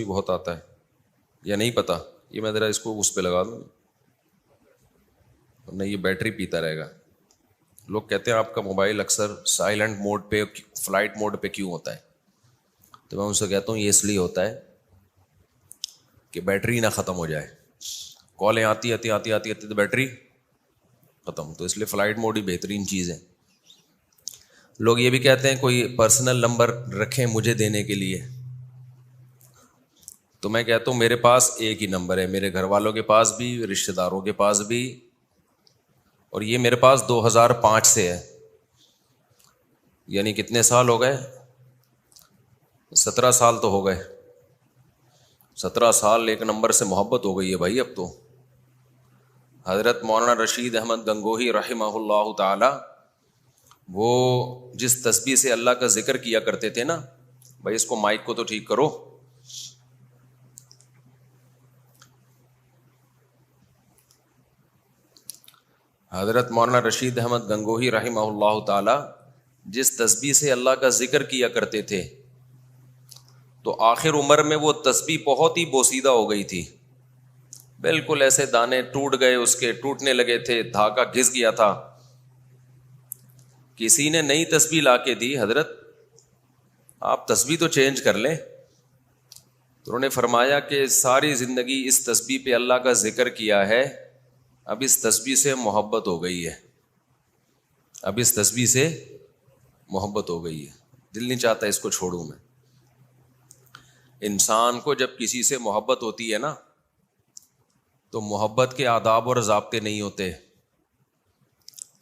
بھی بہت آتا ہے یا نہیں پتا؟ یہ میں ذرا اس کو اس پہ لگا دوں نہیں، یہ بیٹری پیتا رہے گا. لوگ کہتے ہیں آپ کا موبائل اکثر سائلنٹ موڈ پہ، فلائٹ موڈ پہ کیوں ہوتا ہے؟ تو میں ان سے کہتا ہوں یہ اس لیے ہوتا ہے کہ بیٹری نہ ختم ہو جائے. کالیں آتی تو بیٹری ختم، تو اس لیے فلائٹ موڈ ہی بہترین چیز ہے. لوگ یہ بھی کہتے ہیں کوئی پرسنل نمبر رکھیں مجھے دینے کے لیے، تو میں کہتا ہوں میرے پاس ایک ہی نمبر ہے، میرے گھر والوں کے پاس بھی، رشتہ داروں کے پاس بھی، اور یہ میرے پاس 2005 سے ہے. یعنی کتنے سال ہو گئے؟ 17 سال تو ہو گئے. 17 سال ایک نمبر سے محبت ہو گئی ہے بھائی. اب تو حضرت مولانا رشید احمد گنگوہی رحمہ اللہ تعالی، وہ جس تسبیح سے اللہ کا ذکر کیا کرتے تھے نا، بھائی اس کو مائک کو تو ٹھیک کرو. حضرت مولانا رشید احمد گنگوہی رحمہ اللہ تعالی جس تسبیح سے اللہ کا ذکر کیا کرتے تھے، تو آخر عمر میں وہ تسبیح بہت ہی بوسیدہ ہو گئی تھی. بالکل ایسے دانے ٹوٹ گئے، اس کے ٹوٹنے لگے تھے، دھاگا گھس گیا تھا. کسی نے نئی تسبیح لا کے دی، حضرت آپ تسبیح تو چینج کر لیں. تو انہوں نے فرمایا کہ ساری زندگی اس تسبیح پہ اللہ کا ذکر کیا ہے، اب اس تسبیح سے محبت ہو گئی ہے، اب اس تسبیح سے محبت ہو گئی ہے، دل نہیں چاہتا اس کو چھوڑوں میں. انسان کو جب کسی سے محبت ہوتی ہے نا، تو محبت کے آداب اور ضابطے نہیں ہوتے.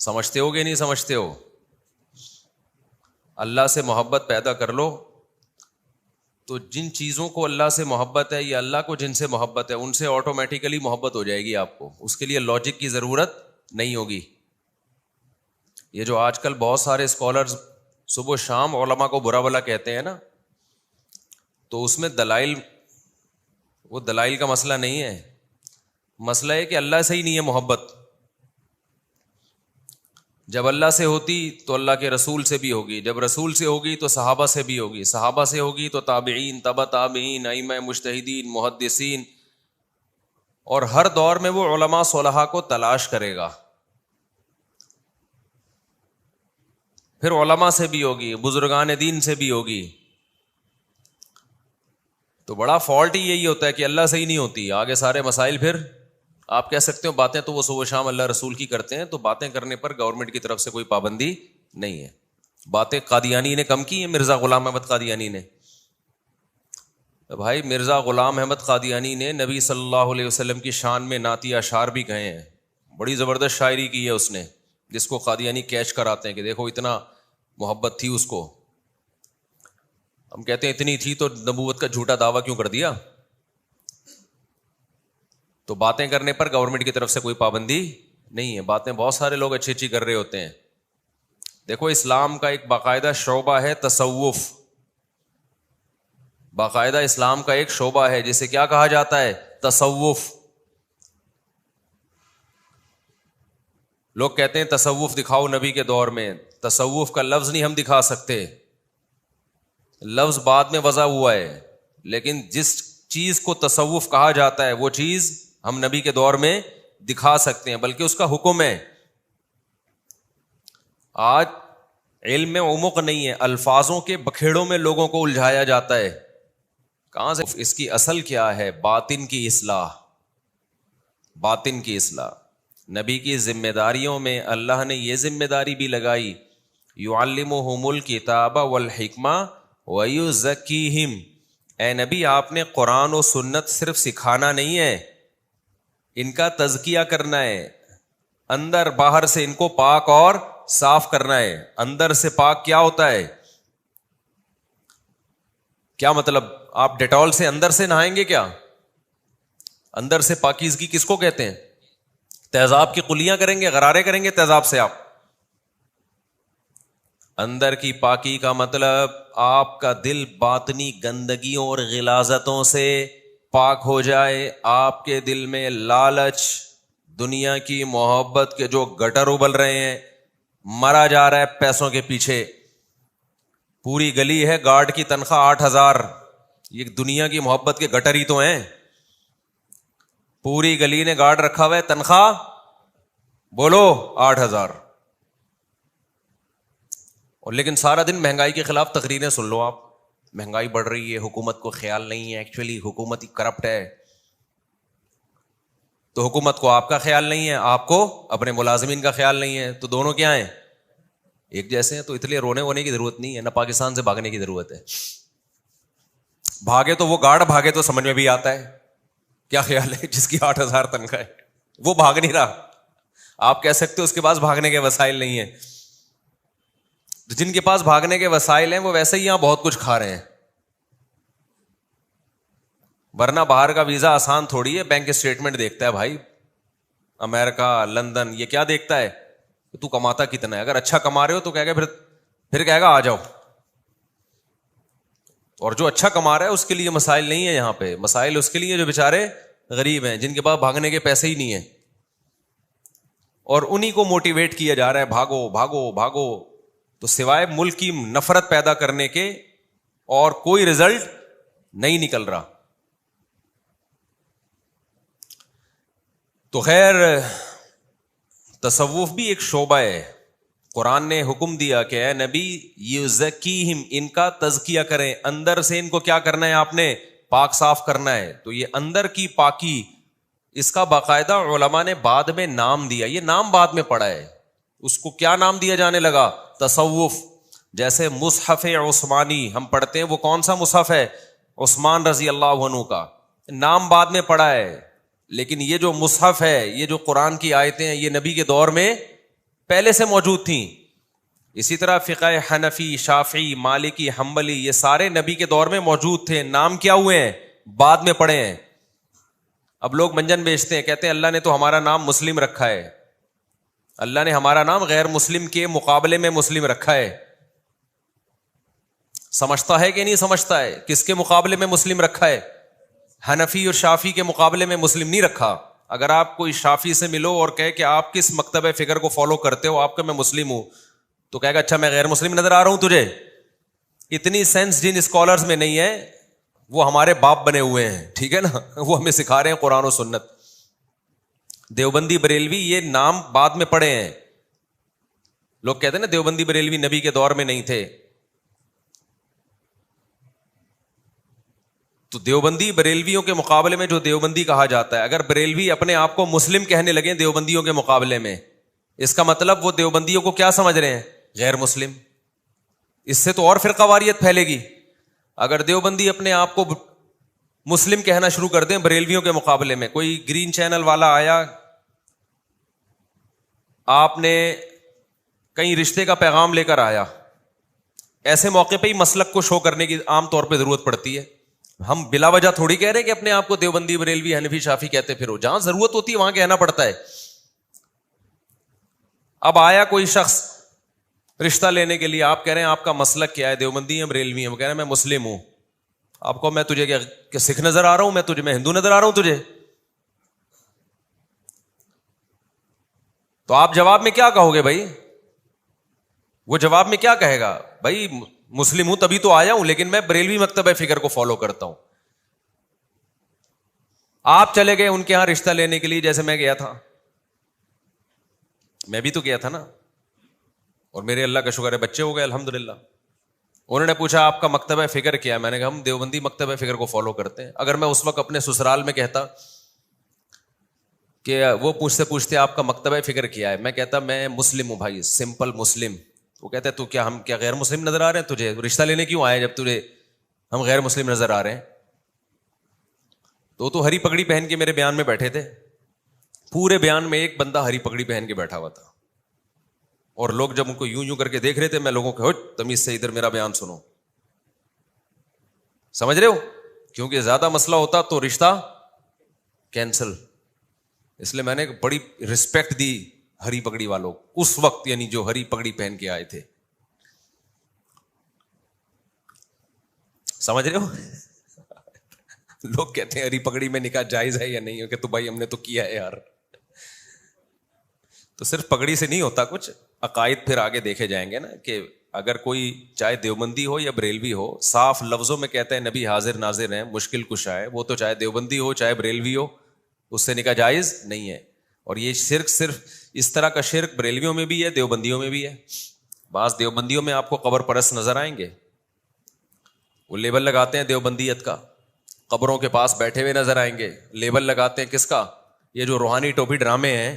سمجھتے ہو کہ نہیں سمجھتے ہو؟ اللہ سے محبت پیدا کر لو تو جن چیزوں کو اللہ سے محبت ہے یا اللہ کو جن سے محبت ہے ان سے آٹومیٹیکلی محبت ہو جائے گی آپ کو. اس کے لیے لاجک کی ضرورت نہیں ہوگی. یہ جو آج کل بہت سارے اسکالرز صبح و شام علماء کو برا بلا کہتے ہیں نا، تو اس میں دلائل، وہ دلائل کا مسئلہ نہیں ہے. مسئلہ ہے کہ اللہ سے ہی نہیں ہے محبت. جب اللہ سے ہوتی تو اللہ کے رسول سے بھی ہوگی، جب رسول سے ہوگی تو صحابہ سے بھی ہوگی، صحابہ سے ہوگی تو تابعین، تبع تابعین، ائمہ مجتہدین، محدثین، اور ہر دور میں وہ علماء صلحاء کو تلاش کرے گا. پھر علماء سے بھی ہوگی، بزرگان دین سے بھی ہوگی. تو بڑا فالٹ ہی یہی ہوتا ہے کہ اللہ سے ہی نہیں ہوتی. آگے سارے مسائل پھر آپ کہہ سکتے ہو باتیں تو وہ صبح و شام اللہ رسول کی کرتے ہیں، تو باتیں کرنے پر گورنمنٹ کی طرف سے کوئی پابندی نہیں ہے. باتیں قادیانی نے کم کی ہیں، مرزا غلام احمد قادیانی نے. بھائی مرزا غلام احمد قادیانی نے نبی صلی اللہ علیہ وسلم کی شان میں نعتی اشعار بھی کہے ہیں. بڑی زبردست شاعری کی ہے اس نے، جس کو قادیانی کیچ کراتے ہیں کہ دیکھو اتنا محبت تھی اس کو. ہم کہتے ہیں اتنی تھی تو نبوت کا جھوٹا دعویٰ کیوں کر دیا؟ تو باتیں کرنے پر گورنمنٹ کی طرف سے کوئی پابندی نہیں ہے. باتیں بہت سارے لوگ اچھی اچھی کر رہے ہوتے ہیں. دیکھو اسلام کا ایک باقاعدہ شعبہ ہے تصوف. باقاعدہ اسلام کا ایک شعبہ ہے جسے کیا کہا جاتا ہے؟ تصوف. لوگ کہتے ہیں تصوف دکھاؤ نبی کے دور میں. تصوف کا لفظ نہیں ہم دکھا سکتے، لفظ بعد میں وضع ہوا ہے، لیکن جس چیز کو تصوف کہا جاتا ہے وہ چیز ہم نبی کے دور میں دکھا سکتے ہیں، بلکہ اس کا حکم ہے. آج علم میں عمق نہیں ہے، الفاظوں کے بکھیڑوں میں لوگوں کو الجھایا جاتا ہے. کہاں سے؟ اس کی اصل کیا ہے؟ باطن کی اصلاح. باطن کی اصلاح. نبی کی ذمہ داریوں میں اللہ نے یہ ذمہ داری بھی لگائی، یعلمہم الکتاب والحکمہ ویزکیہم. اے نبی آپ نے قرآن و سنت صرف سکھانا نہیں ہے، ان کا تزکیہ کرنا ہے، اندر باہر سے ان کو پاک اور صاف کرنا ہے. اندر سے پاک کیا ہوتا ہے؟ کیا مطلب؟ آپ ڈیٹول سے اندر سے نہائیں گے کیا؟ اندر سے پاکیزگی کس کو کہتے ہیں؟ تیزاب کی قلیاں کریں گے، غرارے کریں گے تیزاب سے آپ؟ اندر کی پاکی کا مطلب آپ کا دل باطنی گندگیوں اور غلاظتوں سے پاک ہو جائے. آپ کے دل میں لالچ، دنیا کی محبت کے جو گٹر ابل رہے ہیں، مرا جا رہا ہے پیسوں کے پیچھے. پوری گلی ہے، گارڈ کی تنخواہ 8,000، یہ دنیا کی محبت کے گٹر ہی تو ہیں. پوری گلی نے گارڈ رکھا ہوا ہے, تنخواہ بولو 8,000. اور لیکن سارا دن مہنگائی کے خلاف تقریریں سن لو آپ, مہنگائی بڑھ رہی ہے, حکومت کو خیال نہیں ہے, ایکچولی حکومت ہی کرپٹ ہے. تو حکومت کو آپ کا خیال نہیں ہے, آپ کو اپنے ملازمین کا خیال نہیں ہے, تو دونوں کیا ہیں, ایک جیسے ہیں. تو اس لیے رونے وونے کی ضرورت نہیں ہے, نہ پاکستان سے بھاگنے کی ضرورت ہے. بھاگے تو وہ گارڈ بھاگے تو سمجھ میں بھی آتا ہے کیا خیال ہے, جس کی 8,000 تنخواہ ہے وہ بھاگ نہیں رہا. آپ کہہ سکتے ہو اس کے پاس بھاگنے کے وسائل نہیں ہیں. جن کے پاس بھاگنے کے وسائل ہیں وہ ویسے ہی یہاں بہت کچھ کھا رہے ہیں. ورنہ باہر کا ویزا آسان تھوڑی ہے, بینک اسٹیٹمنٹ دیکھتا ہے بھائی. امریکہ, لندن, یہ کیا دیکھتا ہے کہ تو کماتا کتنا ہے. اگر اچھا کما رہے ہو تو کہے گا پھر کہے گا آ جاؤ. اور جو اچھا کما رہا ہے اس کے لیے مسائل نہیں ہے یہاں پہ. مسائل اس کے لیے جو بیچارے غریب ہیں, جن کے پاس بھاگنے کے پیسے ہی نہیں ہیں, اور انہی کو موٹیویٹ کیا جا رہا ہے بھاگو بھاگو بھاگو. تو سوائے ملک کی نفرت پیدا کرنے کے اور کوئی رزلٹ نہیں نکل رہا. تو خیر تصوف بھی ایک شعبہ ہے. قرآن نے حکم دیا کہ اے نبی یزکیہم, ان کا تزکیہ کریں, اندر سے ان کو کیا کرنا ہے, آپ نے پاک صاف کرنا ہے. تو یہ اندر کی پاکی, اس کا باقاعدہ علماء نے بعد میں نام دیا. یہ نام بعد میں پڑا ہے. اس کو کیا نام دیا جانے لگا, تصوف. جیسے مصحف عثمانی ہم پڑھتے ہیں, وہ کون سا مصحف ہے, عثمان رضی اللہ عنہ کا. نام بعد میں پڑا ہے, لیکن یہ جو مصحف ہے, یہ جو قرآن کی آیتیں ہیں, یہ نبی کے دور میں پہلے سے موجود تھیں. اسی طرح فقہ حنفی, شافعی, مالکی, حنبلی, یہ سارے نبی کے دور میں موجود تھے. نام کیا ہوئے ہیں, بعد میں پڑے ہیں. اب لوگ منجن بیچتے ہیں, کہتے ہیں اللہ نے تو ہمارا نام مسلم رکھا ہے. اللہ نے ہمارا نام غیر مسلم کے مقابلے میں مسلم رکھا ہے. سمجھتا ہے کہ نہیں سمجھتا ہے, کس کے مقابلے میں مسلم رکھا ہے, حنفی اور شافی کے مقابلے میں مسلم نہیں رکھا. اگر آپ کوئی شافی سے ملو اور کہے کہ آپ کس مکتب فکر کو فالو کرتے ہو, آپ کا میں مسلم ہوں, تو کہے گا اچھا میں غیر مسلم نظر آ رہا ہوں تجھے. اتنی سینس جن اسکالرز میں نہیں ہے, وہ ہمارے باپ بنے ہوئے ہیں, ٹھیک ہے نا, وہ ہمیں سکھا رہے ہیں قرآن و سنت. دیوبندی بریلوی یہ نام بعد میں پڑے ہیں. لوگ کہتے ہیں نا دیوبندی بریلوی نبی کے دور میں نہیں تھے. تو دیوبندی بریلویوں کے مقابلے میں جو دیوبندی کہا جاتا ہے, اگر بریلوی اپنے آپ کو مسلم کہنے لگے دیوبندیوں کے مقابلے میں, اس کا مطلب وہ دیوبندیوں کو کیا سمجھ رہے ہیں, غیر مسلم. اس سے تو اور فرقہ واریت پھیلے گی. اگر دیوبندی اپنے آپ کو مسلم کہنا شروع کر دیں بریلویوں کے مقابلے میں, کوئی گرین چینل والا آیا, آپ نے کہیں رشتے کا پیغام لے کر آیا, ایسے موقع پہ ہی مسلک کو شو کرنے کی عام طور پہ ضرورت پڑتی ہے. ہم بلا وجہ تھوڑی کہہ رہے کہ اپنے آپ کو دیوبندی بریلوی حنفی شافی کہتے پھرو, جہاں ضرورت ہوتی ہے وہاں کہنا پڑتا ہے. اب آیا کوئی شخص رشتہ لینے کے لیے, آپ کہہ رہے ہیں آپ کا مسلک کیا ہے, دیوبندی ہے بریلوی ہے, وہ کہہ رہے ہیں میں مسلم ہوں. آپ کو میں تجھے کیا سکھ نظر آ رہا ہوں, میں ہندو نظر آ رہا ہوں تجھے. تو آپ جواب میں کیا کہو گے بھائی, وہ جواب میں کیا کہے گا, بھائی مسلم ہوں تبھی تو آیا ہوں, لیکن میں بریلوی مکتب فکر کو فالو کرتا ہوں. آپ چلے گئے ان کے یہاں رشتہ لینے کے لیے, جیسے میں گیا تھا, میں بھی تو گیا تھا نا, اور میرے اللہ کا شکر ہے بچے ہو گئے الحمدللہ. انہوں نے پوچھا آپ کا مکتبہ فکر کیا ہے, میں نے کہا ہم دیوبندی مکتبہ فکر کو فالو کرتے ہیں. اگر میں اس وقت اپنے سسرال میں کہتا کہ وہ پوچھتے آپ کا مکتبہ فکر کیا ہے, میں کہتا میں مسلم ہوں بھائی, سمپل مسلم. وہ کہتے تو کیا ہم کیا غیر مسلم نظر آ رہے ہیں تجھے, رشتہ لینے کیوں آئے جب تجھے ہم غیر مسلم نظر آ رہے ہیں. تو ہری پگڑی پہن کے میرے بیان میں بیٹھے تھے, پورے بیان میں ایک بندہ ہری پگڑی پہن کے بیٹھا ہوا تھا, اور لوگ جب ان کو یوں کر کے دیکھ رہے تھے, میں لوگوں کو تمیز سے ادھر میرا بیان سنو, سمجھ رہے ہو, کیونکہ زیادہ مسئلہ ہوتا تو رشتہ کینسل. اس لیے میں نے بڑی رسپیکٹ دی ہری پگڑی والوں اس وقت, یعنی جو ہری پگڑی پہن کے آئے تھے. سمجھ رہے ہو, لوگ کہتے ہیں ہری پگڑی میں نکاح جائز ہے یا نہیں, کہ تو بھائی ہم نے تو کیا ہے یار. تو صرف پگڑی سے نہیں ہوتا کچھ, عقائد پھر آگے دیکھے جائیں گے نا, کہ اگر کوئی چاہے دیوبندی ہو یا بریلوی ہو صاف لفظوں میں کہتا ہے نبی حاضر ناظر ہیں مشکل کشا ہے، وہ تو چاہے دیوبندی ہو چاہے بریلوی ہو، اس سے نکاح جائز نہیں ہے۔ اور یہ شرک صرف اس طرح کا شرک بریلویوں میں بھی ہے، دیوبندیوں میں بھی ہے۔ بعض دیوبندیوں میں آپ کو قبر پرست نظر آئیں گے، وہ لیبل لگاتے ہیں دیوبندیت کا، قبروں کے پاس بیٹھے ہوئے نظر آئیں گے، لیبل لگاتے ہیں کس کا؟ یہ جو روحانی ٹوپی ڈرامے ہیں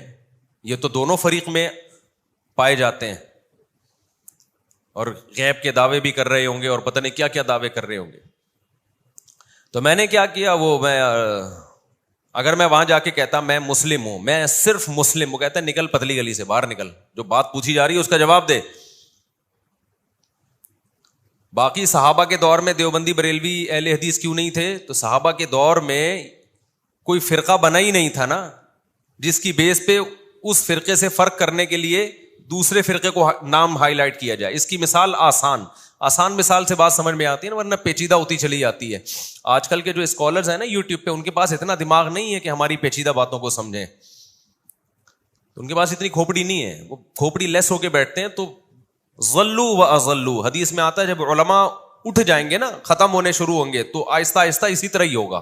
یہ تو دونوں فریق میں پائے جاتے ہیں، اور غیب کے دعوے بھی کر رہے ہوں گے اور پتہ نہیں کیا کیا دعوے کر رہے ہوں گے۔ تو میں نے کیا کیا، اگر میں وہاں جا کے کہتا میں مسلم ہوں، میں صرف مسلم، وہ کہتا ہے نکل پتلی گلی سے باہر نکل، جو بات پوچھی جا رہی ہے اس کا جواب دے۔ باقی صحابہ کے دور میں دیوبندی بریلوی اہل حدیث کیوں نہیں تھے؟ تو صحابہ کے دور میں کوئی فرقہ بنا ہی نہیں تھا نا، جس کی بیس پہ اس فرقے سے فرق کرنے کے لیے دوسرے فرقے کو نام ہائی لائٹ کیا جائے۔ اس کی مثال آسان مثال سے بات سمجھ میں آتی ہے نا، ورنہ پیچیدہ ہوتی چلی جاتی ہے۔ آج کل کے جو اسکالرز ہیں نا یوٹیوب پہ، ان کے پاس اتنا دماغ نہیں ہے کہ ہماری پیچیدہ باتوں کو سمجھیں، ان کے پاس اتنی کھوپڑی نہیں ہے، وہ کھوپڑی لیس ہو کے بیٹھتے ہیں۔ تو ظلوا واضلوا، حدیث میں آتا ہے جب علماء اٹھ جائیں گے نا، ختم ہونے شروع ہوں گے، تو آہستہ آہستہ اسی طرح ہی ہوگا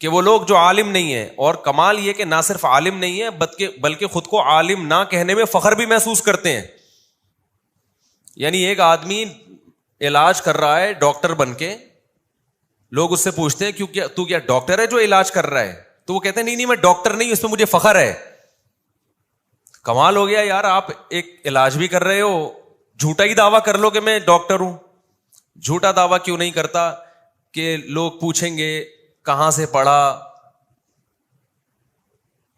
کہ وہ لوگ جو عالم نہیں ہیں، اور کمال یہ کہ نہ صرف عالم نہیں ہے بلکہ خود کو عالم نہ کہنے میں فخر بھی محسوس کرتے ہیں۔ یعنی ایک آدمی علاج کر رہا ہے ڈاکٹر بن کے، لوگ اس سے پوچھتے ہیں کیوں تو کیا ڈاکٹر ہے جو علاج کر رہا ہے؟ تو وہ کہتے ہیں نہیں میں ڈاکٹر نہیں، اس پہ مجھے فخر ہے۔ کمال ہو گیا یار، آپ ایک علاج بھی کر رہے ہو، جھوٹا ہی دعویٰ کر لو کہ میں ڈاکٹر ہوں۔ جھوٹا دعویٰ کیوں نہیں کرتا کہ لوگ پوچھیں گے کہاں سے پڑھا،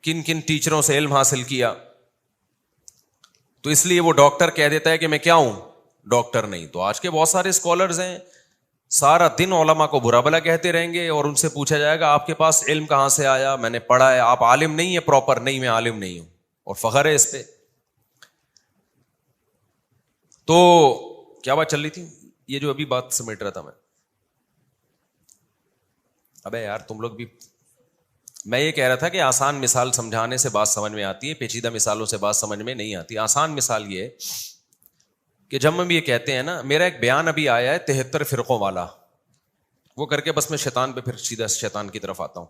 کن کن ٹیچروں سے علم حاصل کیا، تو اس لیے وہ ڈاکٹر کہہ دیتا ہے کہ میں کیا ہوں، ڈاکٹر نہیں۔ تو آج کے بہت سارے اسکالرز ہیں، سارا دن علماء کو برا بھلا کہتے رہیں گے، اور ان سے پوچھا جائے گا آپ کے پاس علم کہاں سے آیا؟ میں نے پڑھا ہے۔ آپ عالم نہیں ہے پراپر؟ نہیں میں عالم نہیں ہوں، اور فخر ہے اس پہ۔ تو کیا بات چل رہی تھی؟ یہ جو ابھی بات سمیٹ رہا تھا ابے یار تم لوگ بھی، میں یہ کہہ رہا تھا کہ آسان مثال سمجھانے سے بات سمجھ میں آتی ہے، پیچیدہ مثالوں سے بات سمجھ میں نہیں آتی۔ آسان مثال یہ کہ جب ہم یہ کہتے ہیں نا، میرا ایک بیان ابھی آیا ہے 73 فرقوں والا، وہ کر کے بس میں شیطان پہ پھر سیدھا شیطان کی طرف آتا ہوں۔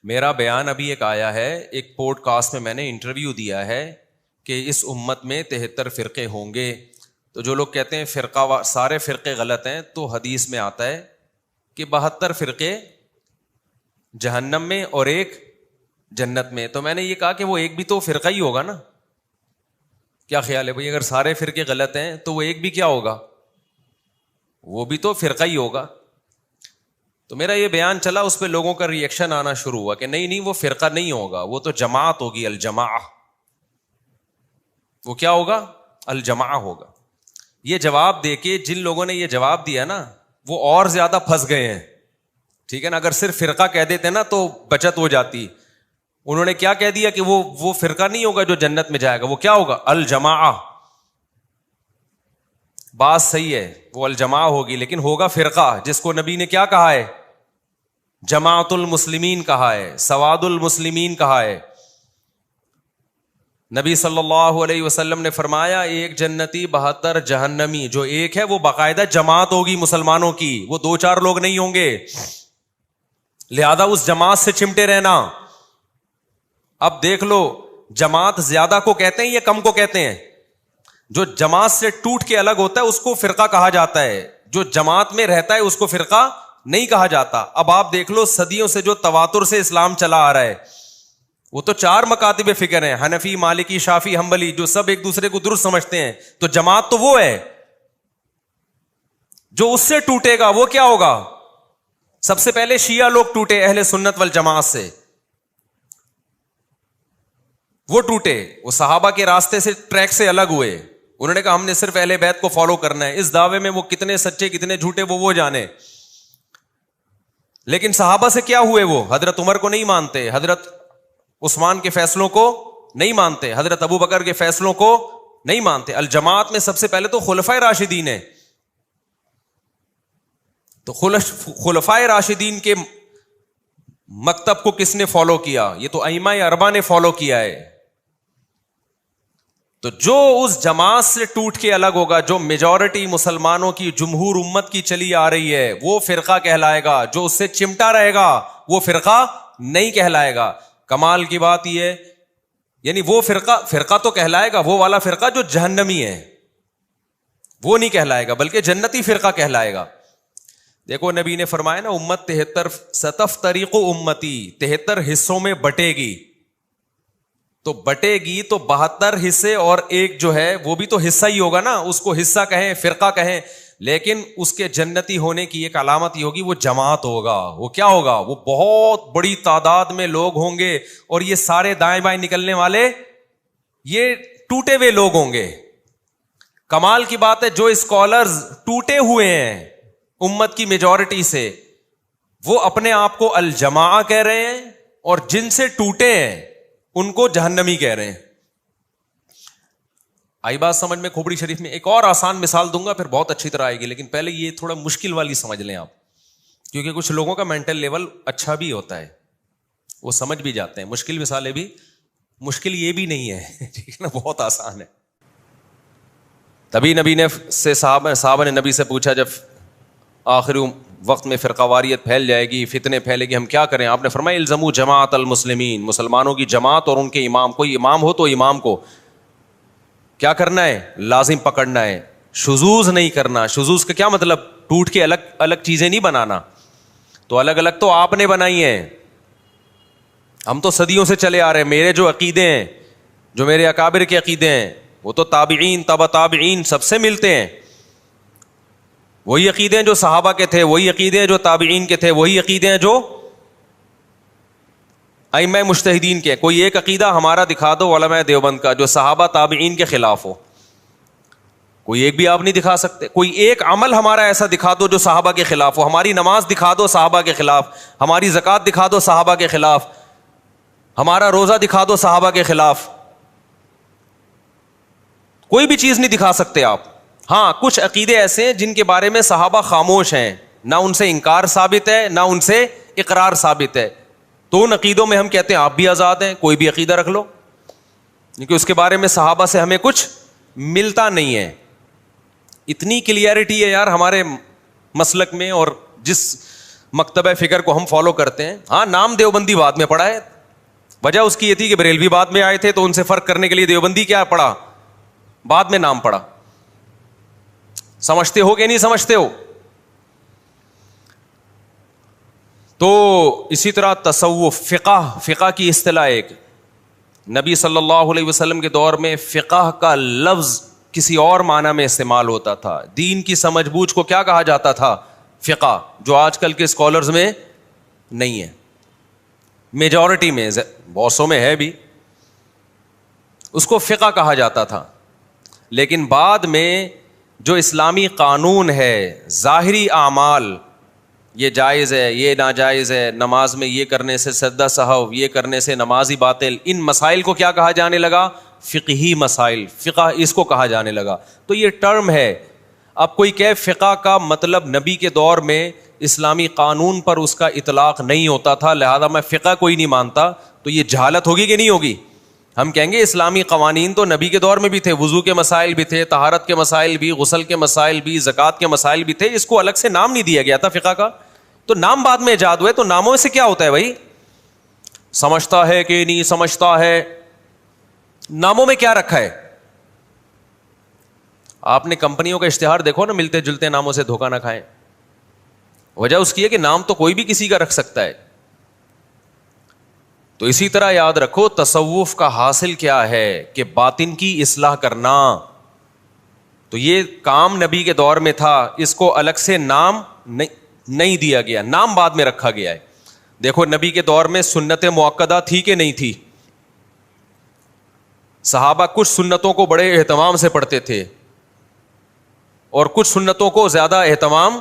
میرا بیان ابھی ایک آیا ہے، ایک پوڈ کاسٹ میں نے انٹرویو دیا ہے کہ اس امت میں 73 فرقے ہوں گے۔ تو جو لوگ کہتے ہیں فرقہ سارے فرقے غلط ہیں، تو حدیث میں آتا ہے کہ 72 فرقے جہنم میں اور ایک جنت میں۔ تو میں نے یہ کہا کہ وہ ایک بھی تو فرقہ ہی ہوگا نا، کیا خیال ہے بھائی؟ اگر سارے فرقے غلط ہیں تو وہ ایک بھی کیا ہوگا؟ وہ بھی تو فرقہ ہی ہوگا۔ تو میرا یہ بیان چلا، اس پہ لوگوں کا ری ایکشن آنا شروع ہوا کہ نہیں وہ فرقہ نہیں ہوگا، وہ تو جماعت ہوگی، الجماع۔ وہ کیا ہوگا؟ الجماع ہوگا۔ یہ جواب دے کے جن لوگوں نے یہ جواب دیا نا، وہ اور زیادہ پھنس گئے ہیں، ٹھیک ہے نا؟ اگر صرف فرقہ کہہ دیتے نا تو بچت ہو جاتی۔ انہوں نے کیا کہہ دیا کہ وہ فرقہ نہیں ہوگا جو جنت میں جائے گا، وہ کیا ہوگا؟ الجماع۔ بات صحیح ہے، وہ الجماع ہوگی، لیکن ہوگا فرقہ، جس کو نبی نے کیا کہا ہے؟ جماعت المسلمین کہا ہے، سواد المسلمین کہا ہے۔ نبی صلی اللہ علیہ وسلم نے فرمایا ایک جنتی 72 جہنمی، جو ایک ہے وہ باقاعدہ جماعت ہوگی مسلمانوں کی، وہ 2-4 لوگ نہیں ہوں گے، لہذا اس جماعت سے چمٹے رہنا۔ اب دیکھ لو جماعت زیادہ کو کہتے ہیں یا کم کو کہتے ہیں؟ جو جماعت سے ٹوٹ کے الگ ہوتا ہے اس کو فرقہ کہا جاتا ہے، جو جماعت میں رہتا ہے اس کو فرقہ نہیں کہا جاتا۔ اب آپ دیکھ لو صدیوں سے جو تواتر سے اسلام چلا آ رہا ہے، وہ تو 4 مکاتب فکر ہیں، حنفی، مالکی، شافعی، حنبلی، جو سب ایک دوسرے کو درست سمجھتے ہیں۔ تو جماعت تو وہ ہے، جو اس سے ٹوٹے گا وہ کیا ہوگا؟ سب سے پہلے شیعہ لوگ ٹوٹے اہل سنت والجماعت سے، وہ ٹوٹے، وہ صحابہ کے راستے سے ٹریک سے الگ ہوئے، انہوں نے کہا ہم نے صرف اہل بیت کو فالو کرنا ہے۔ اس دعوے میں وہ کتنے سچے کتنے جھوٹے وہ جانے، لیکن صحابہ سے کیا ہوئے؟ وہ حضرت عمر کو نہیں مانتے، حضرت عثمان کے فیصلوں کو نہیں مانتے، حضرت ابو بکر کے فیصلوں کو نہیں مانتے۔ الجماعت میں سب سے پہلے تو خلفائے راشدین ہیں، تو خلفائے راشدین کے مکتب کو کس نے فالو کیا؟ یہ تو ائمہ اربعہ نے فالو کیا ہے۔ تو جو اس جماعت سے ٹوٹ کے الگ ہوگا, جو میجورٹی مسلمانوں کی جمہور امت کی چلی آ رہی ہے, وہ فرقہ کہلائے گا. جو اس سے چمٹا رہے گا وہ فرقہ نہیں کہلائے گا. کمال کی بات یہ ہے, یعنی وہ فرقہ تو کہلائے گا, وہ والا فرقہ جو جہنمی ہے وہ نہیں کہلائے گا, بلکہ جنتی فرقہ کہلائے گا. دیکھو نبی نے فرمایا نا, امت 73 ستفترق امتی, 73 حصوں میں بٹے گی. تو بٹے گی تو 72 حصے اور ایک جو ہے وہ بھی تو حصہ ہی ہوگا نا, اس کو حصہ کہیں فرقہ کہیں, لیکن اس کے جنتی ہونے کی ایک علامت یہ ہوگی وہ جماعت ہوگا. وہ کیا ہوگا؟ وہ بہت بڑی تعداد میں لوگ ہوں گے, اور یہ سارے دائیں بائیں نکلنے والے یہ ٹوٹے ہوئے لوگ ہوں گے. کمال کی بات ہے, جو اسکالرز ٹوٹے ہوئے ہیں امت کی میجورٹی سے, وہ اپنے آپ کو الجماع کہہ رہے ہیں, اور جن سے ٹوٹے ہیں ان کو جہنمی کہہ رہے ہیں. آئی بات سمجھ میں؟ کھوپڑی شریف میں ایک اور آسان مثال دوں گا, پھر بہت اچھی طرح آئے گی, لیکن پہلے یہ تھوڑا مشکل والی سمجھ لیں آپ, کیونکہ کچھ لوگوں کا مینٹل لیول اچھا بھی ہوتا ہے, وہ سمجھ بھی جاتے ہیں. مشکل مثالیں بھی, مشکل یہ بھی نہیں ہے, ٹھیک ہے نا, بہت آسان ہے. تبھی نبی نے صحابہ نے نبی سے پوچھا, جب آخری وقت میں فرقہ واریت پھیل جائے گی, فتنے پھیلے گی, ہم کیا کریں؟ آپ نے فرمایا الزموا جماعت المسلمین, مسلمانوں کی جماعت اور ان کے امام. کوئی امام ہو تو امام کو کیا کرنا ہے؟ لازم پکڑنا ہے, شذوذ نہیں کرنا. شذوذ کا کیا مطلب؟ ٹوٹ کے الگ الگ چیزیں نہیں بنانا. تو الگ الگ تو آپ نے بنائی ہیں, ہم تو صدیوں سے چلے آ رہے ہیں. میرے جو عقیدے ہیں, جو میرے اکابر کے عقیدے ہیں, وہ تو تابعین تبع تابعین سب سے ملتے ہیں. وہی عقیدے ہیں جو صحابہ کے تھے, وہی عقیدے ہیں جو تابعین کے تھے, وہی عقیدے ہیں جو ائمہ مجتہدین کے. کوئی ایک عقیدہ ہمارا دکھا دو علماء دیوبند کا جو صحابہ تابعین کے خلاف ہو, کوئی ایک بھی آپ نہیں دکھا سکتے. کوئی ایک عمل ہمارا ایسا دکھا دو جو صحابہ کے خلاف ہو. ہماری نماز دکھا دو صحابہ کے خلاف, ہماری زکوٰۃ دکھا دو صحابہ کے خلاف, ہمارا روزہ دکھا دو صحابہ کے خلاف. کوئی بھی چیز نہیں دکھا سکتے آپ. ہاں کچھ عقیدے ایسے ہیں جن کے بارے میں صحابہ خاموش ہیں, نہ ان سے انکار ثابت ہے نہ ان سے اقرار ثابت ہے. تو ان عقیدوں میں ہم کہتے ہیں آپ بھی آزاد ہیں, کوئی بھی عقیدہ رکھ لو, کیونکہ اس کے بارے میں صحابہ سے ہمیں کچھ ملتا نہیں ہے. اتنی کلیئرٹی ہے یار ہمارے مسلک میں اور جس مکتبہ فکر کو ہم فالو کرتے ہیں. ہاں نام دیوبندی بعد میں پڑھا ہے, وجہ اس کی یہ تھی کہ بریلوی بعد میں آئے تھے تو ان سے فرق کرنے کے لیے دیوبندی کیا پڑھا, بعد میں نام پڑھا. سمجھتے ہو کہ نہیں سمجھتے ہو؟ تو اسی طرح تصوف, فقہ کی اصطلاح ایک, نبی صلی اللہ علیہ وسلم کے دور میں فقہ کا لفظ کسی اور معنی میں استعمال ہوتا تھا. دین کی سمجھ بوجھ کو کیا کہا جاتا تھا؟ فقہ, جو آج کل کے اسکالرز میں نہیں ہے. میجورٹی میں, بہت سو میں ہے بھی, اس کو فقہ کہا جاتا تھا. لیکن بعد میں جو اسلامی قانون ہے, ظاہری اعمال, یہ جائز ہے, یہ ناجائز ہے, نماز میں یہ کرنے سے سجدہ سہو, یہ کرنے سے نمازی باطل, ان مسائل کو کیا کہا جانے لگا؟ فقہی مسائل. فقہ اس کو کہا جانے لگا. تو یہ ٹرم ہے. اب کوئی کہ فقہ کا مطلب نبی کے دور میں اسلامی قانون پر اس کا اطلاق نہیں ہوتا تھا, لہذا میں فقہ کوئی نہیں مانتا, تو یہ جہالت ہوگی کہ نہیں ہوگی؟ ہم کہیں گے اسلامی قوانین تو نبی کے دور میں بھی تھے, وضو کے مسائل بھی تھے, طہارت کے مسائل بھی, غسل کے مسائل بھی, زکوٰۃ کے مسائل بھی تھے, اس کو الگ سے نام نہیں دیا گیا تھا فقہ کا. تو نام بعد میں ایجاد ہوئے, تو ناموں سے کیا ہوتا ہے بھائی؟ سمجھتا ہے کہ نہیں سمجھتا ہے, ناموں میں کیا رکھا ہے؟ آپ نے کمپنیوں کا اشتہار دیکھو نا, ملتے جلتے ناموں سے دھوکہ نہ کھائیں. وجہ اس کی ہے کہ نام تو کوئی بھی کسی کا رکھ سکتا ہے. تو اسی طرح یاد رکھو تصوف کا حاصل کیا ہے کہ باطن کی اصلاح کرنا. تو یہ کام نبی کے دور میں تھا, اس کو الگ سے نام نہیں دیا گیا, نام بعد میں رکھا گیا ہے. دیکھو نبی کے دور میں سنت مؤکدہ تھی کہ نہیں تھی؟ صحابہ کچھ سنتوں کو بڑے اہتمام سے پڑھتے تھے اور کچھ سنتوں کو زیادہ اہتمام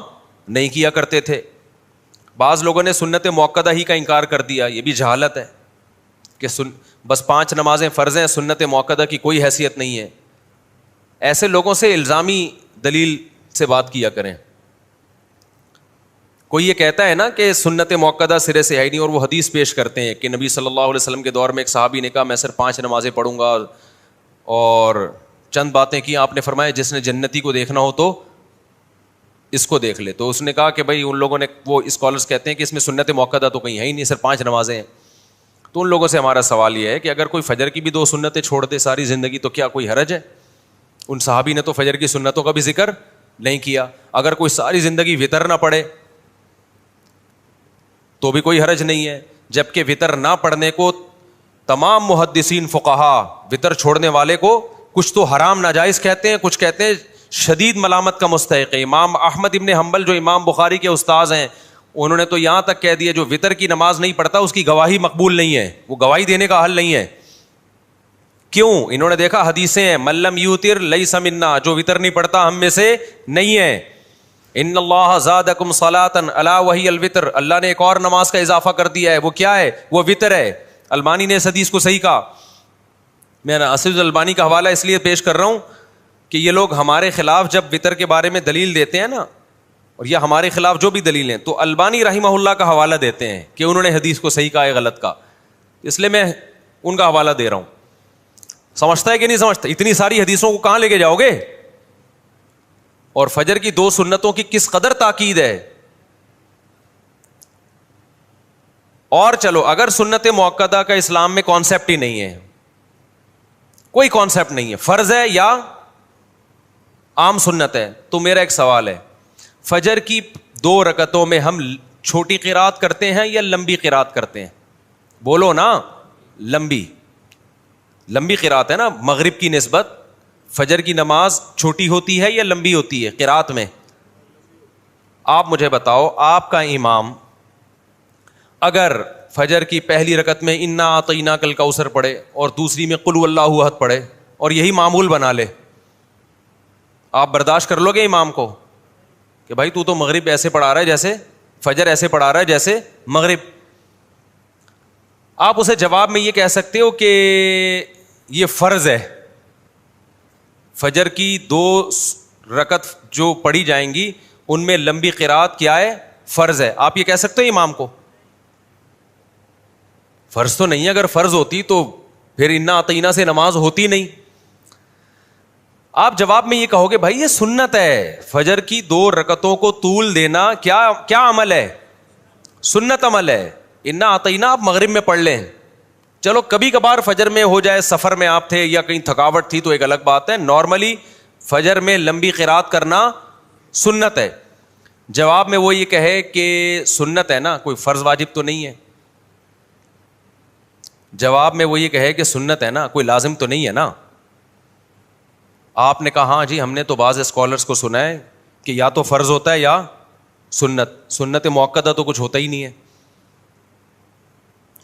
نہیں کیا کرتے تھے. بعض لوگوں نے سنت مؤکدہ ہی کا انکار کر دیا, یہ بھی جہالت ہے کہ بس 5 نمازیں فرض ہیں, سنت مؤکدہ کی کوئی حیثیت نہیں ہے. ایسے لوگوں سے الزامی دلیل سے بات کیا کریں. کوئی یہ کہتا ہے نا کہ سنت مؤکدہ سرے سے ہے ہی نہیں, اور وہ حدیث پیش کرتے ہیں کہ نبی صلی اللہ علیہ وسلم کے دور میں ایک صحابی نے کہا میں صرف 5 نمازیں پڑھوں گا, اور چند باتیں کی آپ نے فرمایا جس نے جنتی کو دیکھنا ہو تو اس کو دیکھ لے. تو اس نے کہا کہ بھائی ان لوگوں نے, وہ اسکالرس کہتے ہیں کہ اس میں سنت موقدہ تو کہیں ہے ہی نہیں, صرف 5 نمازیں ہیں. تو ان لوگوں سے ہمارا سوال یہ ہے کہ اگر کوئی فجر کی بھی 2 سنتیں چھوڑ دے ساری زندگی تو کیا کوئی حرج ہے؟ ان صحابی نے تو فجر کی سنتوں کا بھی ذکر نہیں کیا. اگر کوئی ساری زندگی وطر نہ پڑھے تو بھی کوئی حرج نہیں ہے, جبکہ وطر نہ پڑھنے کو تمام محدثین فقہا وطر چھوڑنے والے کو کچھ تو حرام ناجائز کہتے ہیں, کچھ کہتے ہیں شدید ملامت کا مستحق ہے. امام احمد ابن حنبل جو امام بخاری کے استاذ ہیں, انہوں نے تو یہاں تک کہہ دیا جو وطر کی نماز نہیں پڑھتا اس کی گواہی مقبول نہیں ہے, وہ گواہی دینے کا حل نہیں ہے. کیوں؟ انہوں نے دیکھا حدیثیں ہیں من لم یوتر لیس منا, جو وطر نہیں پڑھتا ہم میں سے نہیں ہے. ان اللہ زادکم صلاۃ الا وہی الوتر, اللہ نے ایک اور نماز کا اضافہ کر دیا ہے, وہ کیا ہے؟ وہ وطر ہے. البانی نے اس حدیث کو صحیح کہا. میں اسد البانی کا حوالہ اس لیے پیش کر رہا ہوں کہ یہ لوگ ہمارے خلاف جب وطر کے بارے میں دلیل دیتے ہیں نا, اور یہ ہمارے خلاف جو بھی دلیلیں, تو البانی رحمہ اللہ کا حوالہ دیتے ہیں کہ انہوں نے حدیث کو صحیح کہا ہے غلط کہا. اس لیے میں ان کا حوالہ دے رہا ہوں. سمجھتا ہے کہ نہیں سمجھتا؟ اتنی ساری حدیثوں کو کہاں لے کے جاؤ گے؟ اور فجر کی 2 سنتوں کی کس قدر تاکید ہے. اور چلو اگر سنت موقدہ کا اسلام میں کانسیپٹ ہی نہیں ہے, کوئی کانسیپٹ نہیں ہے, فرض ہے یا عام سنت ہے, تو میرا ایک سوال ہے, فجر کی 2 رکعتوں میں ہم چھوٹی قرات کرتے ہیں یا لمبی قرات کرتے ہیں؟ بولو نا. لمبی قرات ہے نا, مغرب کی نسبت فجر کی نماز چھوٹی ہوتی ہے یا لمبی ہوتی ہے قرات میں؟ آپ مجھے بتاؤ, آپ کا امام اگر فجر کی پہلی رکعت میں انا اعطیناک الکوثر پڑھے اور دوسری میں قل واللہ احد پڑھے اور یہی معمول بنا لے, آپ برداشت کر لو گے امام کو کہ بھائی تو مغرب ایسے پڑھا رہا ہے جیسے فجر ایسے پڑھا رہا ہے جیسے مغرب؟ آپ اسے جواب میں یہ کہہ سکتے ہو کہ یہ فرض ہے, فجر کی 2 رکعت جو پڑھی جائیں گی ان میں لمبی قرات کیا ہے؟ فرض ہے. آپ یہ کہہ سکتے ہو امام کو؟ فرض تو نہیں ہے, اگر فرض ہوتی تو پھر انا اعطینا سے نماز ہوتی نہیں. آپ جواب میں یہ کہو گے بھائی یہ سنت ہے, فجر کی 2 رکعتوں کو طول دینا کیا عمل ہے؟ سنت عمل ہے. انا اعطینا آپ مغرب میں پڑھ لیں, چلو کبھی کبھار فجر میں ہو جائے, سفر میں آپ تھے یا کہیں تھکاوٹ تھی تو ایک الگ بات ہے, نارملی فجر میں لمبی قرات کرنا سنت ہے. جواب میں وہ یہ کہے کہ سنت ہے نا, کوئی فرض واجب تو نہیں ہے. جواب میں وہ یہ کہے کہ سنت ہے نا, کوئی لازم تو نہیں ہے نا. آپ نے کہا ہاں جی ہم نے تو بعض اسکالرس کو سنا ہے کہ یا تو فرض ہوتا ہے یا سنت موقدہ تو کچھ ہوتا ہی نہیں ہے.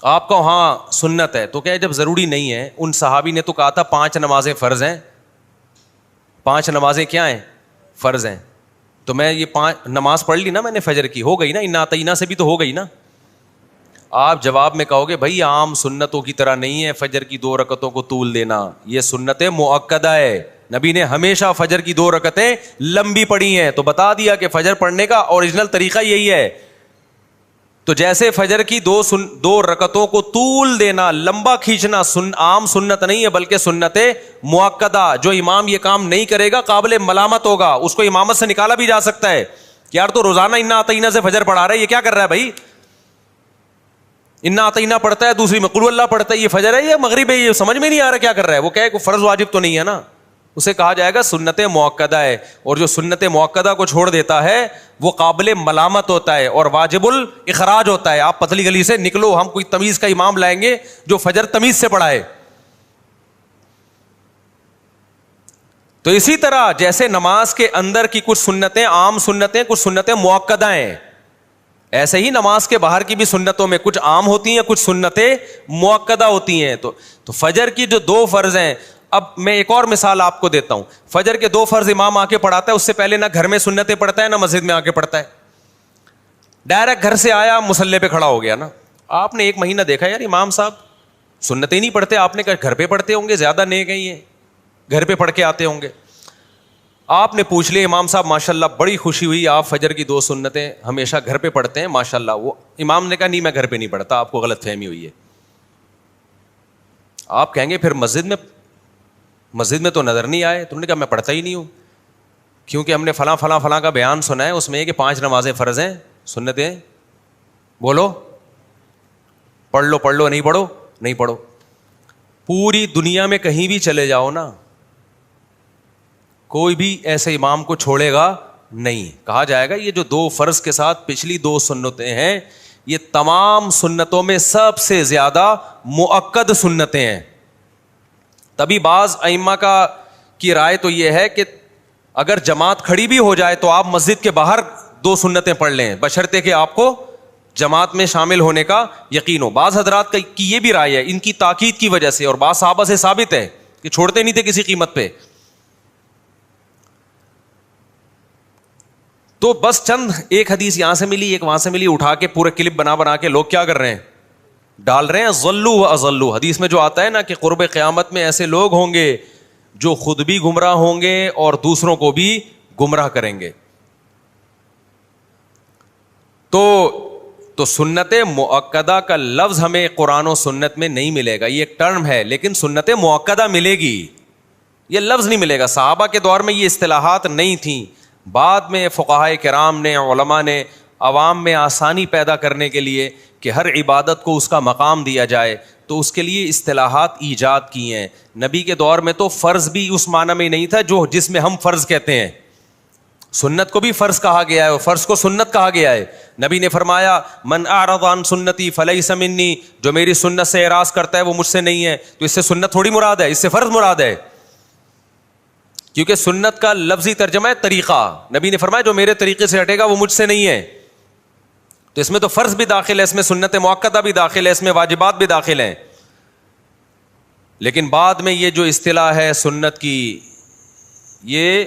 آپ کو ہاں سنت ہے تو کیا جب ضروری نہیں ہے؟ ان صحابی نے تو کہا تھا 5 نمازیں فرض ہیں, 5 نمازیں کیا ہیں؟ فرض ہیں. تو میں یہ 5 نماز پڑھ لی نا میں نے فجر کی, ہو گئی نا, انا اعطینا سے بھی تو ہو گئی نا. آپ جواب میں کہو گے بھائی عام سنتوں کی طرح نہیں ہے فجر کی 2 رکعتوں کو طول دینا, یہ سنت مؤکدہ ہے. نبی نے ہمیشہ فجر کی 2 رکعتیں لمبی پڑھی ہیں. تو بتا دیا کہ فجر پڑھنے کا اوریجنل طریقہ یہی ہے. تو جیسے فجر کی 2 رکعتوں کو طول دینا, لمبا کھینچنا عام سنت نہیں ہے بلکہ سنت مؤکدہ. جو امام یہ کام نہیں کرے گا قابل ملامت ہوگا, اس کو امامت سے نکالا بھی جا سکتا ہے. یار تو روزانہ انا اعطینا سے فجر پڑھا رہا ہے, یہ کیا کر رہا ہے بھائی؟ انا اعطینا پڑھتا ہے, دوسری میں قل اللہ پڑھتا ہے, یہ فجر ہے یا مغرب ہے؟ یہ سمجھ میں نہیں آ رہا کیا کر رہا ہے. وہ کہے کہ فرض واجب تو نہیں ہے نا, اسے کہا جائے گا سنت مؤکدہ ہے. اور جو سنت مؤکدہ کو چھوڑ دیتا ہے وہ قابل ملامت ہوتا ہے اور واجب الاخراج ہوتا ہے. آپ پتلی گلی سے نکلو, ہم کوئی تمیز کا امام لائیں گے جو فجر تمیز سے پڑھائے. تو اسی طرح جیسے نماز کے اندر کی کچھ سنتیں عام سنتیں, کچھ سنتیں مؤکدہ ہیں, ایسے ہی نماز کے باہر کی بھی سنتوں میں کچھ عام ہوتی ہیں, کچھ سنتیں مؤکدہ ہوتی ہیں. تو فجر کی جو 2 فرض ہیں, اب میں ایک اور مثال آپ کو دیتا ہوں. فجر کے 2 فرض امام آ کے پڑھاتا ہے, اس سے پہلے نہ گھر میں سنتیں پڑھتا ہے نہ مسجد میں آ کے پڑھتا ہے. ڈائریکٹ گھر سے آیا مصلی پہ کھڑا ہو گیا نا. آپ نے 1 مہینہ دیکھا یار امام صاحب سنتیں نہیں پڑھتے, آپ نے کہا گھر پہ پڑھتے ہوں گے, زیادہ نیک ہیں یہ, گھر پہ پڑھ کے آتے ہوں گے. آپ نے پوچھ لیا امام صاحب ماشاء اللہ بڑی خوشی ہوئی, آپ فجر کی 2 سنتیں ہمیشہ گھر پہ پڑھتے ہیں ماشاء اللہ. وہ امام نے کہا نہیں میں گھر پہ نہیں پڑھتا, آپ کو غلط فہمی ہوئی ہے. آپ کہیں گے پھر مسجد میں مسجد میں تو نظر نہیں آئے. تم نے کہا میں پڑھتا ہی نہیں ہوں, کیونکہ ہم نے فلاں فلاں فلاں کا بیان سنا ہے, اس میں یہ کہ 5 نمازیں فرض ہیں, سنتیں. بولو پڑھ لو, نہیں پڑھو نہیں پڑھو. پوری دنیا میں کہیں بھی چلے جاؤ نا, کوئی بھی ایسے امام کو چھوڑے گا نہیں. کہا جائے گا یہ جو 2 فرض کے ساتھ پچھلی 2 سنتیں ہیں, یہ تمام سنتوں میں سب سے زیادہ مؤکد سنتیں ہیں. تبھی بعض ائمہ کی رائے تو یہ ہے کہ اگر جماعت کھڑی بھی ہو جائے تو آپ مسجد کے باہر 2 سنتیں پڑھ لیں, بشرطے کہ آپ کو جماعت میں شامل ہونے کا یقین ہو. بعض حضرات کی یہ بھی رائے ہے, ان کی تاکید کی وجہ سے, اور بعض صحابہ سے ثابت ہے کہ چھوڑتے نہیں تھے کسی قیمت پہ. تو بس چند ایک حدیث یہاں سے ملی, ایک وہاں سے ملی, اٹھا کے پورے کلپ بنا کے لوگ کیا کر رہے ہیں, ڈال رہے ہیں. ضلوا و اضلوا, حدیث میں جو آتا ہے نا کہ قرب قیامت میں ایسے لوگ ہوں گے جو خود بھی گمراہ ہوں گے اور دوسروں کو بھی گمراہ کریں گے. تو سنت مؤکدہ کا لفظ ہمیں قرآن و سنت میں نہیں ملے گا, یہ ایک ٹرم ہے, لیکن سنت مؤکدہ ملے گی, یہ لفظ نہیں ملے گا. صحابہ کے دور میں یہ اصطلاحات نہیں تھیں. بعد میں فقہائے کرام نے, علماء نے عوام میں آسانی پیدا کرنے کے لیے کہ ہر عبادت کو اس کا مقام دیا جائے, تو اس کے لیے اصطلاحات ایجاد کی ہیں. نبی کے دور میں تو فرض بھی اس معنی میں نہیں تھا جس میں ہم فرض کہتے ہیں. سنت کو بھی فرض کہا گیا ہے اور فرض کو سنت کہا گیا ہے. نبی نے فرمایا من اعرض عن سنتی فلیس منی, جو میری سنت سے اعراض کرتا ہے وہ مجھ سے نہیں ہے. تو اس سے سنت تھوڑی مراد ہے, اس سے فرض مراد ہے, کیونکہ سنت کا لفظی ترجمہ ہے طریقہ. نبی نے فرمایا جو میرے طریقے سے ہٹے گا وہ مجھ سے نہیں ہے. تو اس میں تو فرض بھی داخل ہے, اس میں سنت مؤکدہ بھی داخل ہے, اس میں واجبات بھی داخل ہیں. لیکن بعد میں یہ جو اصطلاح ہے سنت کی, یہ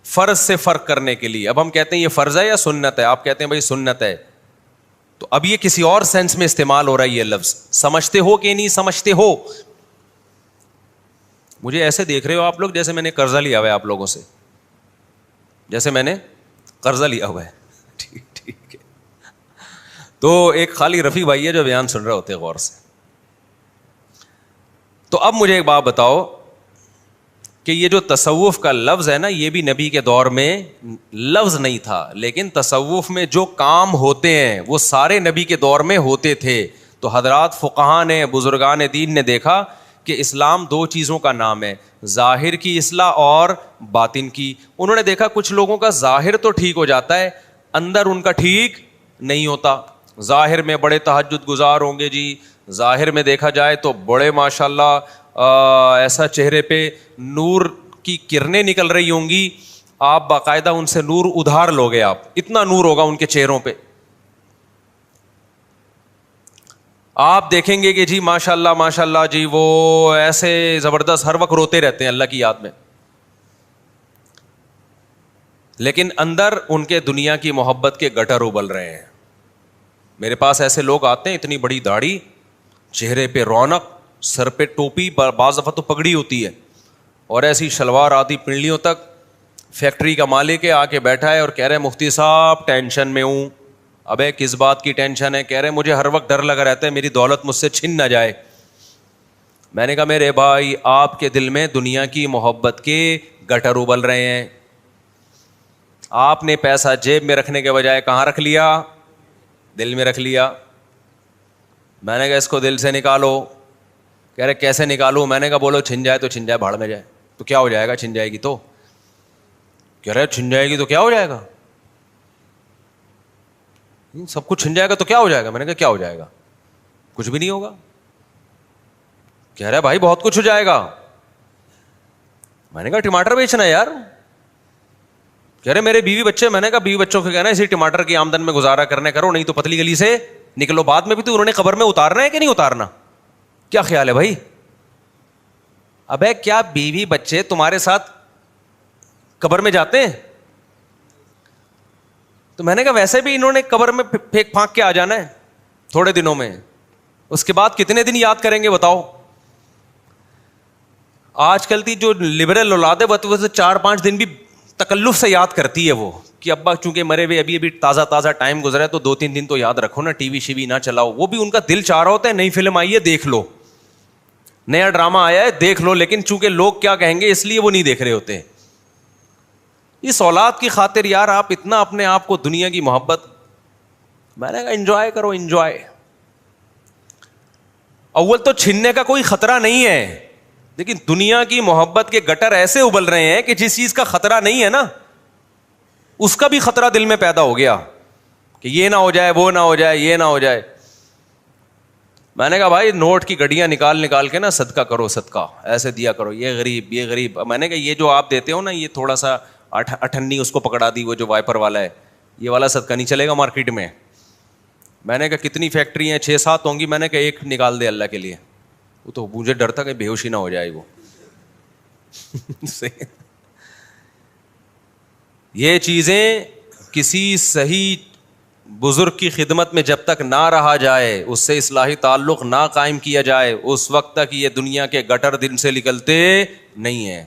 فرض سے فرق کرنے کے لیے, اب ہم کہتے ہیں یہ فرض ہے یا سنت ہے, آپ کہتے ہیں بھائی سنت ہے, تو اب یہ کسی اور سینس میں استعمال ہو رہا ہے یہ لفظ. سمجھتے ہو کہ نہیں سمجھتے ہو؟ مجھے ایسے دیکھ رہے ہو آپ لوگ جیسے میں نے قرضہ لیا ہوا ہے آپ لوگوں سے, جیسے میں نے قرضہ لیا ہوا ہے. ٹھیک ہے. تو ایک خالی رفیع بھائی ہے جو بیان سن رہے ہوتے ہیں غور سے. تو اب مجھے ایک بات بتاؤ کہ یہ جو تصوف کا لفظ ہے نا, یہ بھی نبی کے دور میں لفظ نہیں تھا, لیکن تصوف میں جو کام ہوتے ہیں وہ سارے نبی کے دور میں ہوتے تھے. تو حضرات فقہاء نے, بزرگان دین نے دیکھا کہ اسلام 2 چیزوں کا نام ہے, ظاہر کی اصلاح اور باطن کی. انہوں نے دیکھا کچھ لوگوں کا ظاہر تو ٹھیک ہو جاتا ہے, اندر ان کا ٹھیک نہیں ہوتا. ظاہر میں بڑے تہجد گزار ہوں گے جی, ظاہر میں دیکھا جائے تو بڑے ماشاءاللہ ایسا چہرے پہ نور کی کرنیں نکل رہی ہوں گی, آپ باقاعدہ ان سے نور ادھار لوگے, آپ اتنا نور ہوگا ان کے چہروں پہ. آپ دیکھیں گے کہ جی ماشاءاللہ ماشاءاللہ جی وہ ایسے زبردست ہر وقت روتے رہتے ہیں اللہ کی یاد میں, لیکن اندر ان کے دنیا کی محبت کے گٹر ابل رہے ہیں. میرے پاس ایسے لوگ آتے ہیں, اتنی بڑی داڑھی, چہرے پہ رونق, سر پہ ٹوپی, بعض دفعہ تو پگڑی ہوتی ہے, اور ایسی شلوار آتی پنڈلیوں تک. فیکٹری کا مالک ہے, آ کے بیٹھا ہے اور کہہ رہے مفتی صاحب ٹینشن میں ہوں. ابے کس بات کی ٹینشن ہے؟ کہہ رہے مجھے ہر وقت ڈر لگا رہتا ہے میری دولت مجھ سے چھن نہ جائے. میں نے کہا میرے بھائی آپ کے دل میں دنیا کی محبت کے گٹر ابل رہے ہیں. آپ نے پیسہ جیب میں رکھنے کے بجائے کہاں رکھ لیا؟ دل میں رکھ لیا. میں نے کہا اس کو دل سے نکالو. کہہ رہے کیسے نکالوں؟ میں نے کہا بولو چھن جائے تو چھن جائے, بھاڑ میں جائے. تو کیا ہو جائے گا چھن جائے گی تو؟ کہہ رہے چھن جائے گی تو کیا ہو جائے گا؟ سب کچھ چھن جائے گا تو کیا ہو جائے گا؟ میں نے کہا کیا ہو جائے گا؟ کچھ بھی نہیں ہوگا. کہہ رہا بھائی بہت کچھ ہو جائے گا. میں نے کہا ٹماٹر بیچنا ہے یار. کہہ رہے میرے بیوی بچے. میں نے کہا بیوی بچوں کو کہنا اسی ٹماٹر کی آمدن میں گزارا کرنے کرو, نہیں تو پتلی گلی سے نکلو. بعد میں بھی تو انہوں نے قبر میں اتارنا ہے کہ نہیں اتارنا؟ کیا خیال ہے بھائی؟ ابے کیا بیوی بچے تمہارے ساتھ قبر میں جاتے ہیں؟ تو میں نے کہا ویسے بھی انہوں نے قبر میں پھینک پھانک کے آ جانا ہے تھوڑے دنوں میں, اس کے بعد کتنے دن یاد کریں گے بتاؤ؟ آج کل کی جو لبرل اولاد ہے وہ 4-5 دن بھی تکلف سے یاد کرتی ہے وہ, کہ ابا چونکہ مرے ہوئے ابھی تازہ ٹائم گزرا ہے تو 2-3 دن تو یاد رکھو نا, ٹی وی شیوی نہ چلاؤ. وہ بھی ان کا دل چاہ رہا ہوتا ہے نئی فلم آئی ہے دیکھ لو. نیا ڈرامہ آیا ہے دیکھ لو, لیکن چونکہ لوگ کیا کہیں گے اس لیے وہ نہیں دیکھ رہے ہوتے. اس اولاد کی خاطر یار آپ اتنا اپنے آپ کو دنیا کی محبت, میں نے کہا انجوائے کرو, انجوائے. اول تو چھننے کا کوئی خطرہ نہیں ہے, لیکن دنیا کی محبت کے گٹر ایسے ابل رہے ہیں کہ جس چیز کا خطرہ نہیں ہے نا اس کا بھی خطرہ دل میں پیدا ہو گیا کہ یہ نہ ہو جائے, وہ نہ ہو جائے, یہ نہ ہو جائے. میں نے کہا بھائی نوٹ کی گڈیاں نکال کے نا صدقہ کرو, صدقہ ایسے دیا کرو, یہ غریب, یہ غریب. میں نے کہا یہ جو آپ دیتے ہو نا یہ تھوڑا سا اٹھنی اس کو پکڑا دی, وہ جو وائپر والا ہے, یہ والا صدقہ نہیں چلے گا مارکیٹ میں. میں نے کہا کتنی فیکٹری ہیں, 6-7 ہوں گی. میں نے کہا ایک نکال دے اللہ کے لیے. وہ تو مجھے ڈر تھا کہ بے ہوشی نہ ہو جائے وہ. یہ چیزیں کسی صحیح بزرگ کی خدمت میں جب تک نہ رہا جائے, اس سے اصلاحی تعلق نہ قائم کیا جائے, اس وقت تک یہ دنیا کے گٹر دل سے نکلتے نہیں ہیں.